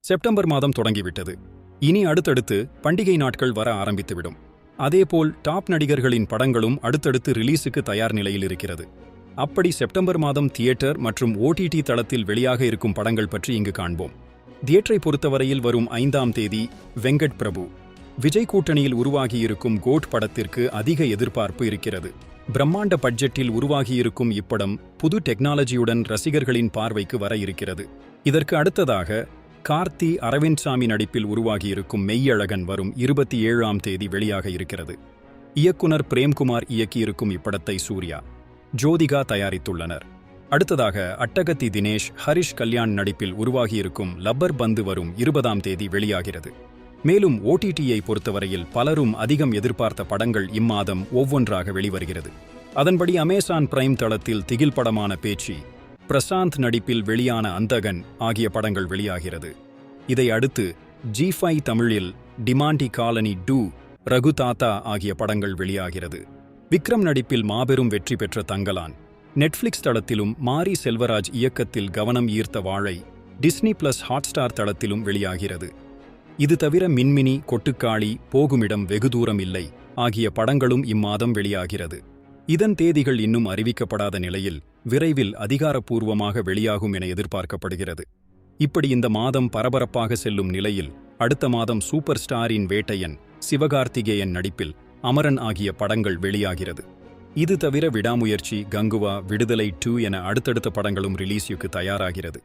September மாதம் தொடங்கிவிட்டது. இனி அடுத்தடுத்து பண்டிகை நாட்கள் வர ஆரம்பித்துவிடும். அதேபோல் டாப் நடிகர்களின் படங்களும் அடுத்தடுத்து ரிலீஸுக்கு தயார் நிலையில் இருக்கிறது. அப்படி செப்டம்பர் மாதம் தியேட்டர் மற்றும் ஓடிடி தளத்தில் வெளியாக இருக்கும் படங்கள் பற்றி இங்கு காண்போம். தியேட்டரை பொறுத்தவரையில் வரும் 5ஆம் தேதி வெங்கட் பிரபு விஜய் கூட்டணியில் உருவாகியிருக்கும் கோட் படத்திற்கு அதிக எதிர்பார்ப்பு இருக்கிறது. பிரம்மாண்ட பட்ஜெட்டில் உருவாகியிருக்கும் இப்படம் புது டெக்னாலஜியுடன் ரசிகர்களின் பார்வைக்கு வர இருக்கிறது. இதற்கு அடுத்ததாக கார்த்தி அரவிந்த்சாமி நடிப்பில் உருவாகியிருக்கும் மெய்யழகன் வரும் 27ஆம் தேதி வெளியாக இருக்கிறது. இயக்குனர் பிரேம்குமார் இயக்கியிருக்கும் இப்படத்தை சூர்யா, ஜோதிகா தயாரித்துள்ளனர். அடுத்ததாக அட்டகத்தி தினேஷ், ஹரிஷ் கல்யாண் நடிப்பில் உருவாகியிருக்கும் லப்பர் பந்து வரும் 20ஆம் தேதி வெளியாகிறது. மேலும் ஓடிடியை பொறுத்தவரையில் பலரும் அதிகம் எதிர்பார்த்த படங்கள் இம்மாதம் ஒவ்வொன்றாக வெளிவருகிறது. அதன்படி அமேசான் பிரைம் தளத்தில் திகில் படமான பேச்சி, பிரசாந்த் நடிப்பில் வெளியான அந்தகன் ஆகிய படங்கள் வெளியாகிறது. இதை அடுத்து G5 தமிழில் டிமாண்டி காலனி 2, ரகு தாத்தா ஆகிய படங்கள் வெளியாகிறது. விக்ரம் நடிப்பில் மாபெரும் வெற்றி பெற்ற தங்கலான், நெட்ஃபிளிக்ஸ் தளத்திலும் மாரி செல்வராஜ் இயக்கத்தில் கவனம் ஈர்த்த வாழை டிஸ்னி பிளஸ் ஹாட்ஸ்டார் தளத்திலும் வெளியாகிறது. இது தவிர மின்மினி, கொட்டுக்காளி, போகுமிடம் வெகு தூரம் இல்லை ஆகிய படங்களும் இம்மாதம் வெளியாகிறது. இதன் தேதிகள் இன்னும் அறிவிக்கப்படாத நிலையில் விரைவில் அதிகாரப்பூர்வமாக வெளியாகும் என எதிர்பார்க்கப்படுகிறது. இப்படி இந்த மாதம் பரபரப்பாக செல்லும் நிலையில் அடுத்த மாதம் சூப்பர் ஸ்டாரின் வேட்டையன், சிவகார்த்திகேயன் நடிப்பில் அமரன் ஆகிய படங்கள் வெளியாகிறது. இது தவிர விடாமுயற்சி, கங்குவா, விடுதலை 2 என அடுத்தடுத்த படங்களும் ரிலீஸுக்கு தயாராகிறது.